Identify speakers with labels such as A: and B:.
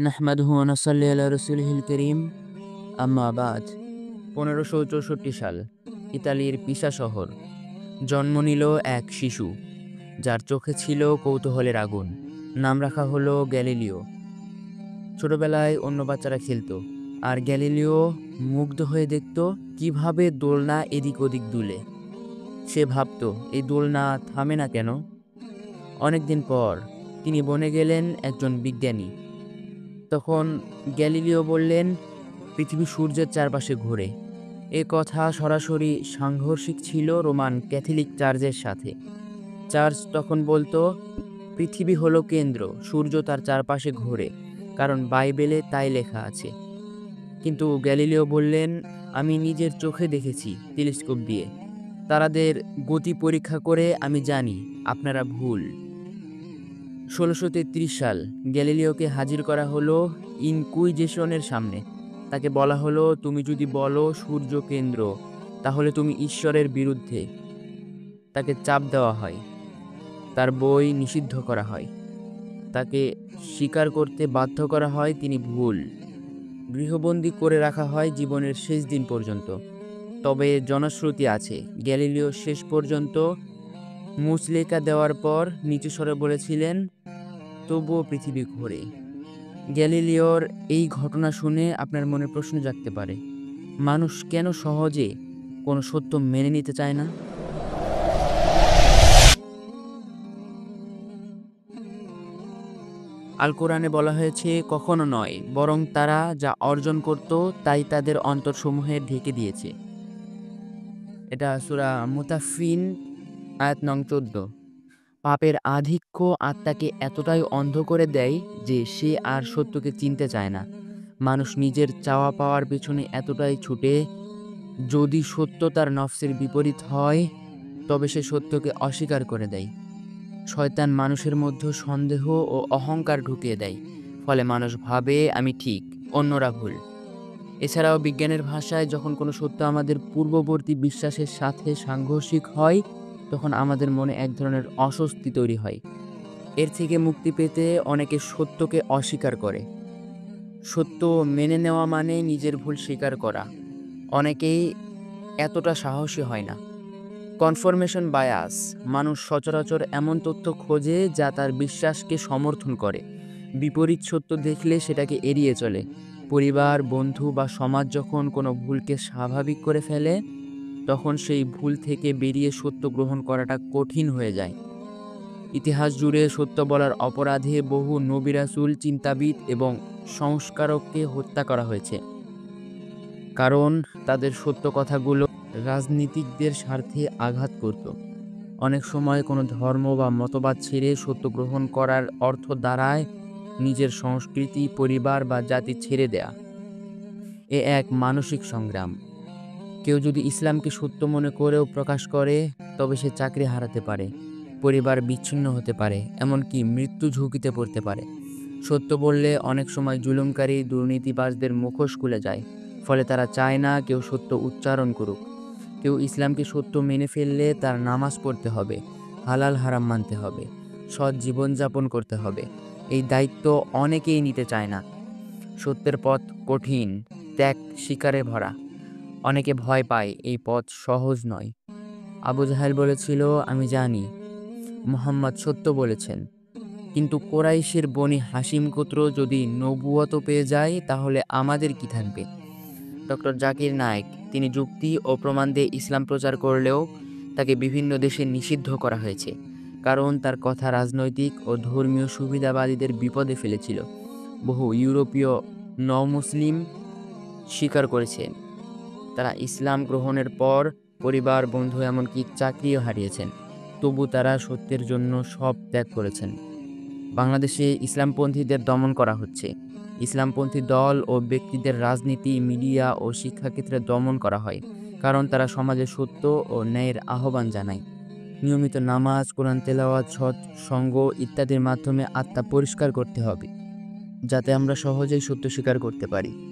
A: নাহমাদুহু ওয়া নুসাল্লি আলা রাসূলিহিল কারীম, আম্মা বাদ। 1564 সাল, ইতালির পিসা শহর। জন্ম নিল এক শিশু, যার চোখে ছিল কৌতূহলের আগুন। নাম রাখা হলো গ্যালিলিও। ছোটবেলায় অন্য বাচ্চারা খেলতো, আর গ্যালিলিও মুগ্ধ হয়ে দেখত কিভাবে দোলনা এদিক ওদিক দুলে। সে ভাবত, এই দোলনা থামে না কেন? অনেকদিন পর তিনি বনে গেলেন একজন বিজ্ঞানী। তখন গ্যালিলিও বললেন, পৃথিবী সূর্যের চারপাশে ঘোরে। এ কথা সরাসরি সাংঘর্ষিক ছিল রোমান ক্যাথলিক চার্চের সাথে। চার্চ তখন বলতো, পৃথিবী হলো কেন্দ্র, সূর্য তার চারপাশে ঘোরে, কারণ বাইবেলে তাই লেখা আছে। কিন্তু গ্যালিলিও বললেন, আমি নিজের চোখে দেখেছি, টেলিস্কোপ দিয়ে, তারাদের গতি পরীক্ষা করে আমি জানি আপনারা ভুল। 1633 সাল, গ্যালিলিওকে হাজির করা হলো ইনকুইজিশনের সামনে। তাকে বলা হলো, তুমি যদি বলো সূর্য কেন্দ্র, তাহলে তুমি ঈশ্বরের বিরুদ্ধে। তাকে চাপ দেওয়া হয়, তার বই নিষিদ্ধ করা হয়, তাকে স্বীকার করতে বাধ্য করা হয় তিনি ভুল। গৃহবন্দী করে রাখা হয় জীবনের শেষ দিন পর্যন্ত। তবে জনশ্রুতি আছে, গ্যালিলিও শেষ পর্যন্ত মুচলেকা দেওয়ার পর নিচু স্বরে বলেছিলেন, তবুও পৃথিবী ঘোরে। গ্যালিলিওর এই ঘটনা শুনে আপনার মনে প্রশ্ন জাগতে পারে, মানুষ কেন সহজে কোনো সত্য মেনে নিতে চায় না? আল কোরআনে বলা হয়েছে, কখনো নয়, বরং তারা যা অর্জন করত তাই তাদের অন্তরসমূহে ঢেকে দিয়েছে। এটা সূরা মুতাফফিন, আয়াত নং 14। পাপের আধিক্য আত্মাকে এতটাই অন্ধ করে দেয় যে সে আর সত্যকে চিনতে চায় না। মানুষ নিজের চাওয়া পাওয়ার পেছনে এতটাই ছুটে, যদি সত্য তার নফসের বিপরীত হয় তবে সে সত্যকে অস্বীকার করে দেয়। শয়তান মানুষের মধ্যে সন্দেহ ও অহংকার ঢুকিয়ে দেয়, ফলে মানুষ ভাবে আমি ঠিক, অন্যরা ভুল। এছাড়াও বিজ্ঞানের ভাষায়, যখন কোনো সত্য আমাদের পূর্ববর্তী বিশ্বাসের সাথে সাংঘর্ষিক হয়, তখন আমাদের মনে এক ধরনের অস্বস্তি তৈরি হয়। এর থেকে মুক্তি পেতে অনেকে সত্যকে অস্বীকার করে। সত্য মেনে নেওয়া মানে নিজের ভুল স্বীকার করা। অনেকেই এতটা সাহসী হয় না। কনফার্মেশন বায়াস, মানুষ সচরাচর এমন তথ্য খোঁজে যা তার বিশ্বাসকে সমর্থন করে। বিপরীত সত্য দেখলে সেটাকে এড়িয়ে চলে। পরিবার, বন্ধু বা সমাজ যখন কোনো ভুলকে স্বাভাবিক করে ফেলে, তখন সেই ভুল থেকে বেরিয়ে সত্য গ্রহণ করাটা কঠিন হয়ে যায়। ইতিহাস জুড়ে সত্য বলার অপরাধে বহু নবী রাসূল, চিন্তাবিদ এবং সংস্কারককে হত্যা করা হয়েছে, কারণ তাদের সত্য কথাগুলো রাজনীতিকদের স্বার্থে আঘাত করত। অনেক সময় কোনো ধর্ম বা মতবাদ ছেড়ে সত্য গ্রহণ করার অর্থ দাঁড়ায় নিজের সংস্কৃতি, পরিবার বা জাতি ছেড়ে দেয়া। এ এক মানসিক সংগ্রাম। কেউ যদি ইসলামকে সত্য মনে করেও প্রকাশ করে, তবে সে চাকরি হারাতে পারে, পরিবার বিচ্ছিন্ন হতে পারে, এমনকি মৃত্যু ঝুঁকিতে পড়তে পারে। সত্য বললে অনেক সময় জুলুমকারী, দুর্নীতিবাজদের মুখোশ খুলে যায়, ফলে তারা চায় না কেউ সত্য উচ্চারণ করুক। কেউ ইসলামকে সত্য মেনে ফেললে তার নামাজ পড়তে হবে, হালাল হারাম মানতে হবে, সৎ জীবনযাপন করতে হবে। এই দায়িত্ব অনেকেই নিতে চায় না। সত্যের পথ কঠিন, ত্যাগ শিকারে ভরা। অনেকে ভয় পায়, এই পথ সহজ নয়। আবু জাহেল বলেছিল, আমি জানি মুহাম্মদ সত্য বলেছেন, কিন্তু কোরাইশের বনি হাশিম গোত্র যদি নবুয়ত পেয়ে যায়, তাহলে আমাদের কি থাকবে? ডক্টর জাকির নায়েক, তিনি যুক্তি ও প্রমাণ দিয়ে ইসলাম প্রচার করলেও তাকে বিভিন্ন দেশে নিষিদ্ধ করা হয়েছে, কারণ তার কথা রাজনৈতিক ও ধর্মীয় সুবিধাবাদীদের বিপদে ফেলেছিল। বহু ইউরোপীয় নও-মুসলিম স্বীকার করেছেন, তারা ইসলাম গ্রহণের পর পরিবার, বন্ধু, এমনকি চাকরিও হারিয়েছেন, তবু তারা সত্যের জন্য সব ত্যাগ করেছেন। বাংলাদেশে ইসলামপন্থীদের দমন করা হচ্ছে। ইসলামপন্থী দল ও ব্যক্তিদের রাজনীতি, মিডিয়া ও শিক্ষাক্ষেত্রে দমন করা হয়, কারণ তারা সমাজে সত্য ও ন্যায়ের আহ্বান জানায়। নিয়মিত নামাজ, কোরআন তেলাওয়াত, সৎ সঙ্গ ইত্যাদির মাধ্যমে আত্মা পরিষ্কার করতে হবে, যাতে আমরা সহজেই সত্য স্বীকার করতে পারি।